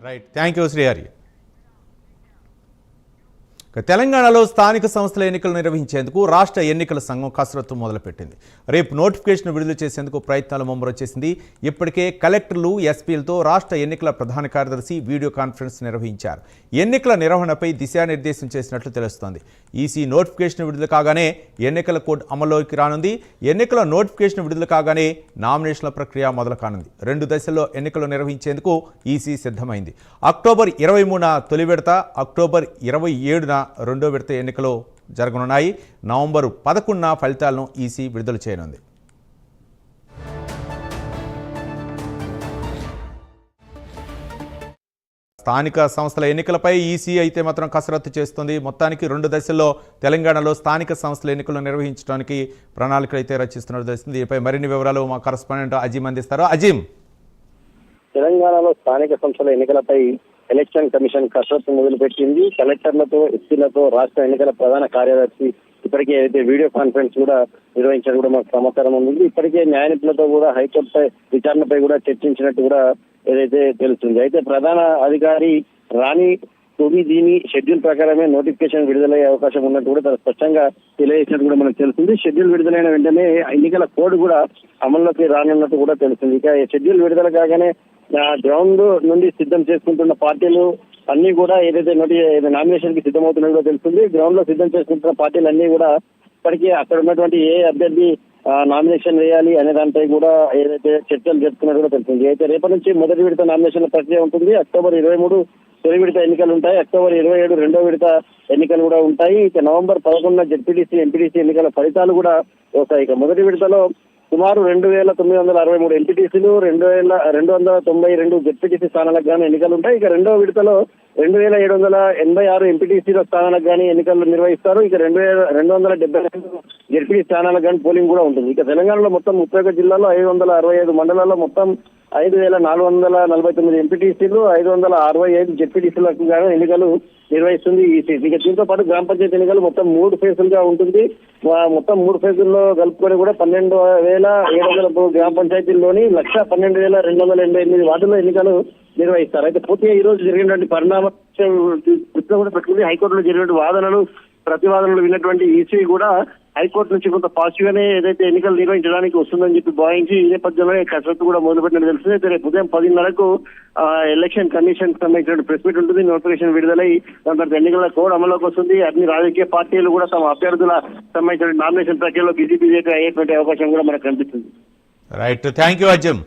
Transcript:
Right, thank you Srihari. తెలంగాణలో స్థానిక సంస్థల ఎన్నికలు నిర్వహించేందుకు రాష్ట్ర ఎన్నికల సంఘం కసరత్తు మొదలుపెట్టింది. రేపు నోటిఫికేషన్ విడుదల చేసేందుకు ప్రయత్నాలు ముమ్మరం చేసింది. ఇప్పటికే కలెక్టర్లు, ఎస్పీలతో రాష్ట్ర ఎన్నికల ప్రధాన కార్యదర్శి వీడియో కాన్ఫరెన్స్ నిర్వహించారు. ఎన్నికల నిర్వహణపై దిశానిర్దేశం చేసినట్లు తెలుస్తోంది. ఈసీ నోటిఫికేషన్ విడుదల కాగానే ఎన్నికల కోడ్ అమల్లోకి రానుంది. ఎన్నికల నోటిఫికేషన్ విడుదల కాగానే నామినేషన్ల ప్రక్రియ మొదలు కానుంది. 2 దశల్లో ఎన్నికలు నిర్వహించేందుకు ఈసీ సిద్ధమైంది. అక్టోబర్ 23న తొలి విడత, అక్టోబర్ 27న రెండో విడత ఎన్నికలు జరగనున్నాయి. నవంబర్ 11న ఫలితాలను ఈసీ విడుదల చేయనుంది. స్థానిక సంస్థల ఎన్నికలపై ఈసీ అయితే మాత్రం కసరత్తు చేస్తుంది. మొత్తానికి 2 దశల్లో తెలంగాణలో స్థానిక సంస్థల ఎన్నికలు నిర్వహించడానికి ప్రణాళికలు అయితే రచిస్తున్నట్టు తెలుస్తుంది. దీనిపై మరిన్ని వివరాలు మా కరెస్పాండెంట్ అజీమ్ అందిస్తారు. అజీమ్, తెలంగాణలో స్థానిక సంస్థల ఎన్నికలపై ఎలక్షన్ కమిషన్ కసరత్తు మొదలుపెట్టింది. కలెక్టర్లతో, ఎస్పీలతో రాష్ట్ర ఎన్నికల ప్రధాన కార్యదర్శి ఇప్పటికే అయితే వీడియో కాన్ఫరెన్స్ కూడా నిర్వహించడం కూడా మాకు సమాచారం ఉంది. ఇప్పటికే న్యాయ నిపుణులతో కూడా హైకోర్టు విచారణపై కూడా చర్చించినట్టు కూడా ఏదైతే తెలుస్తుంది. అయితే ప్రధాన అధికారి రాణి దీని షెడ్యూల్ ప్రకారమే నోటిఫికేషన్ విడుదలయ్యే అవకాశం ఉన్నట్టు కూడా చాలా స్పష్టంగా తెలియజేసినట్టు కూడా మనకు తెలుస్తుంది. షెడ్యూల్ విడుదలైన వెంటనే ఎన్నికల కోడ్ కూడా అమల్లోకి రానున్నట్టు కూడా తెలుస్తుంది. ఇక షెడ్యూల్ విడుదల కాగానే గ్రౌండ్ నుండి సిద్ధం చేసుకుంటున్న పార్టీలు అన్ని కూడా ఏదైతే నామినేషన్ కి సిద్ధమవుతున్నట్టు కూడా తెలుస్తుంది. గ్రౌండ్ లో సిద్ధం చేసుకుంటున్న పార్టీలు అన్ని కూడా ఇప్పటికే అక్కడ ఉన్నటువంటి ఏ అభ్యర్థి నామినేషన్ వేయాలి అనే దానిపై కూడా ఏదైతే చర్చలు జరుపుతున్నట్టు కూడా తెలుస్తుంది. అయితే రేపటి నుంచి మొదటి విడత నామినేషన్ల ప్రక్రియ ఉంటుంది. అక్టోబర్ 23 తొలి విడత ఎన్నికలు ఉంటాయి. అక్టోబర్ 27 రెండో విడత ఎన్నికలు కూడా ఉంటాయి. ఇక నవంబర్ 11న జెడ్పీటీసీ, ఎంపీటీసీ ఎన్నికల ఫలితాలు కూడా వస్తాయి. ఇక మొదటి విడతలో సుమారు 2963 ఎంపీటీసీలు, 2292 జెడ్పీటీసీ స్థానాలకు గాను ఎన్నికలు ఉంటాయి. ఇక రెండో విడతలో 2786 ఎంపీటీసీల స్థానాలకు గానీ ఎన్నికలు నిర్వహిస్తారు. ఇక 2272 జెడ్పీటీ స్థానాలకు గానీ పోలింగ్ కూడా ఉంటుంది. ఇక తెలంగాణలో మొత్తం 31 జిల్లాల్లో 565 మండలాల్లో మొత్తం 5449 ఎంపీటీసీలు, 565 జెడ్పీటీసీలకు గాను ఎన్నికలు నిర్వహిస్తుంది ఈసీ. ఇక దీంతో పాటు గ్రామ పంచాయతీ ఎన్నికలు మొత్తం 3 ఫేజులుగా ఉంటుంది. మొత్తం 3 ఫేజుల్లో కలుపుకొని కూడా 12,700 గ్రామ పంచాయతీల్లోని 1,12,288 వార్డుల్లో ఎన్నికలు నిర్వహిస్తారు. అయితే పూర్తిగా ఈ రోజు జరిగినటువంటి పరిణామం కూడా పెట్టుకుని హైకోర్టులో జరిగినటువంటి వాదనలు, ప్రతివాదనలు విన్నటువంటి ఈసీ కూడా హైకోర్టు నుంచి కొంత పాజిటివ్ గానే ఏదైతే ఎన్నికలు నిర్వహించడానికి వస్తుందని చెప్పి భావించి ఈ నేపథ్యంలో కసరత్తు కూడా మొదలుపెట్టినట్టు తెలుస్తుంది. అయితే రేపు ఉదయం 10:30కు ఎలక్షన్ కమిషన్ సంబంధించిన ప్రెస్ మీట్ ఉంటుంది. నోటిఫికేషన్ విడుదలై దాని తర్వాత ఎన్నికల కోడ్ అమల్లోకి వస్తుంది. అన్ని రాజకీయ పార్టీలు కూడా తమ అభ్యర్థుల సంబంధించిన నామినేషన్ ప్రక్రియలో బీజేపీ అయ్యేటువంటి అవకాశం కూడా మనకు కనిపిస్తుంది. Right, thank you Azeem.